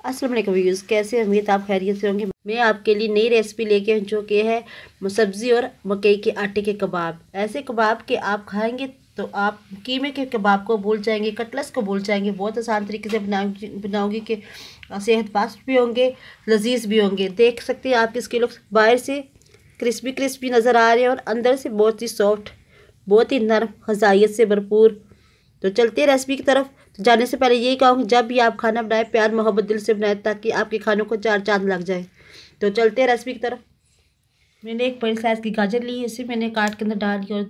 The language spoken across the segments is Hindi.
अस्सलाम वालेकुम व्यूअर्स, कैसे उम्मीद आप खैरियत से होंगे। मैं आपके लिए नई रेसिपी लेके आई जो कि है सब्ज़ी और मकई के आटे के कबाब। ऐसे कबाब के आप खाएंगे तो आप कीमे के कबाब को भूल जाएंगे, कटलेट्स को भूल जाएंगे। बहुत आसान तरीके से बनाऊंगी कि सेहतमंद भी होंगे, लजीज भी होंगे। देख सकते हैं आप इसके लोग बाहर से क्रिस्पी क्रिस्पी नज़र आ रहे हैं और अंदर से बहुत ही सॉफ्ट, बहुत ही नरम, ग़िज़ाइयत से भरपूर। तो चलते हैं रेसिपी की तरफ। तो जाने से पहले यही कहूँगी, जब भी आप खाना बनाएं प्यार मोहब्बत दिल से बनाएं ताकि आपके खानों को चार चांद लग जाए। तो चलते हैं रेसिपी की तरफ। मैंने एक बड़ी साइज़ की गाजर ली है, इसे मैंने काट के अंदर डाल दी और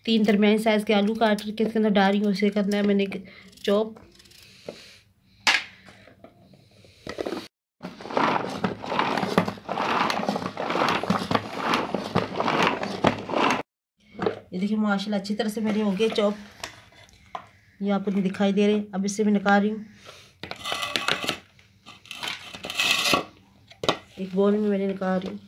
3 दरमियानी साइज़ के आलू काट के इसके अंदर डाल रही हूँ। इसे करना है मैंने चॉप। ये देखिए माशाल्लाह अच्छी तरह से मेरे हो गए चॉप, ये आपको नहीं दिखाई दे रहे। अब इससे मैं निकाल रही हूँ। एक बोल में मैंने निकाल रही हूँ।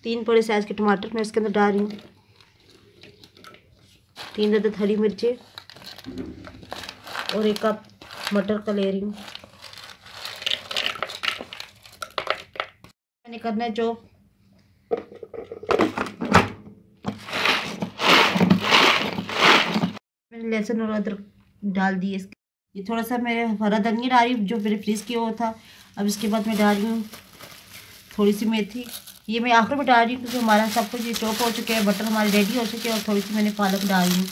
तीन बड़े साइज़ के टमाटर मैं इसके अंदर डाल रही हूँ। 3 अदद हरी मिर्चें और 1 कप मटर का ले रही हूँ। मैंने करना है जो मैंने लहसुन और अदरक डाल दिए। ये थोड़ा सा मैं हरा धनिया डाल रही हूँ जो मेरे फ्रीज किया हुआ था। अब इसके बाद मैं डाल रही हूँ थोड़ी सी मेथी। ये मैं आखिर में डाल रही हूँ क्योंकि हमारा सब कुछ ये चॉप हो चुके हैं, बटर हमारे रेडी हो चुके हैं। और थोड़ी सी मैंने पालक डाल रही हूँ।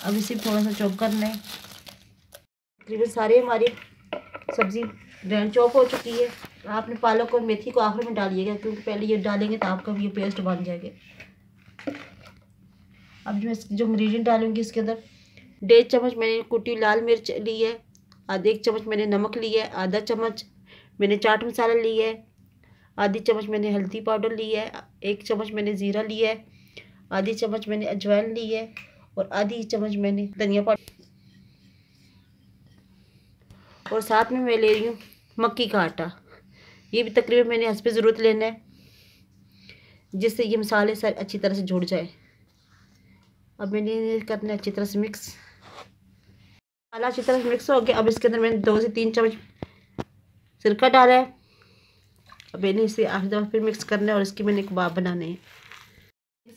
अब इसे थोड़ा सा चॉप करना है। तकरीबन सारे हमारी सब्ज़ी ग्रैंड चॉप हो चुकी है। आपने पालक और मेथी को आखिर में डालिएगा क्योंकि पहले ये डालेंगे तो आपका भी ये पेस्ट बन जाएगा। अब जो इंग्रेडिएंट डालूंगी इसके अंदर 1.5 चम्मच मैंने कुटी लाल मिर्च ली है, आधे 1 चम्मच मैंने नमक लिया है, आधा चम्मच मैंने चाट मसाला लिया है, आधी चम्मच मैंने हल्दी पाउडर ली है, 1 चम्मच मैंने ज़ीरा लिया है, आधी चम्मच मैंने अजवाइन ली है और आधी चम्मच मैंने धनिया पाउडर। और साथ में मैं ले रही हूँ मक्की का आटा। ये भी तकरीबन मैंने हस्बे ज़रूरत लेना है जिससे ये मसाले सारे अच्छी तरह से जुड़ जाए। अब मैंने करना है अच्छी तरह से मिक्स। मसाला अच्छी तरह से मिक्स हो गया। अब इसके अंदर मैंने 2 से 3 चम्मच सिरका डाला है। अब मैंने इसे 8 दफ़ा फिर मिक्स करना है और इसके मैंने कबाब बनाने हैं।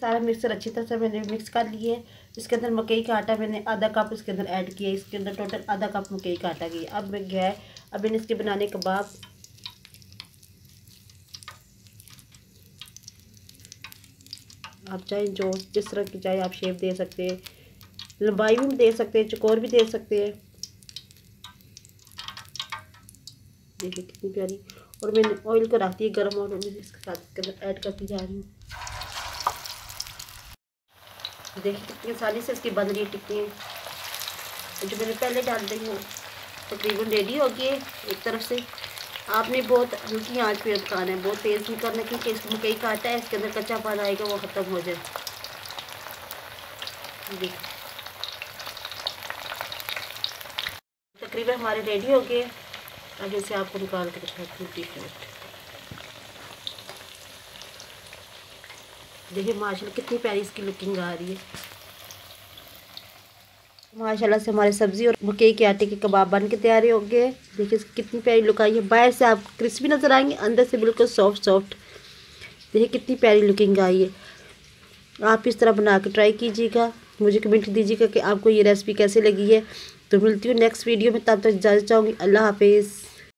सारा मिक्सर अच्छी तरह से मैंने मिक्स कर लिया है। इसके अंदर मकई का आटा मैंने आधा कप इसके अंदर ऐड किया। इसके अंदर टोटल आधा कप मकई का आटा किया। अब मैं गया अब मैंने इसके बनाने कबाब। आप चाहे जो जिस तरह की चाहे आप शेप दे सकते हैं, लंबाई में दे सकते हैं, चौकोर भी दे सकते हैं। देखिए कितनी प्यारी। और मैंने ऑयल को रख दिया गर्म और मैं इसके साथ इसके अंदर ऐड करती जा रही हूँ। देखिए कितनी आसानी से इसकी बन रही टिक्की जो मैंने पहले डाल दी हूँ तकरीबन रेडी हो गई। एक तरफ से आपने बहुत हल्की आंच पे पकाना है, बहुत तेज़ नहीं करना क्योंकि इसमें मकई का आटा है, इसके अंदर कच्चा पानी आएगा वो ख़त्म हो जाए। देखिए तकरीबन हमारे रेडी हो गए। अब इसे आपको निकाल के दिखाती हूँ प्लेट। देखिए माशाल्लाह कितनी प्यारी इसकी लुकिंग आ रही है। माशाल्लाह से हमारे सब्ज़ी और मकई के आटे के कबाब बन के तैयार हो गए। देखिए कितनी प्यारी लुक आई है। बाहर से आप क्रिस्पी नज़र आएंगे, अंदर से बिल्कुल सॉफ्ट सॉफ्ट। देखिए कितनी प्यारी लुकिंग आई है। आप इस तरह बना के ट्राई कीजिएगा, मुझे कमेंट दीजिएगा कि आपको ये रेसिपी कैसे लगी है। तो मिलती हूँ नेक्स्ट वीडियो में, तब तक इजाज़त चाहूँगी। अल्लाह हाफिज़।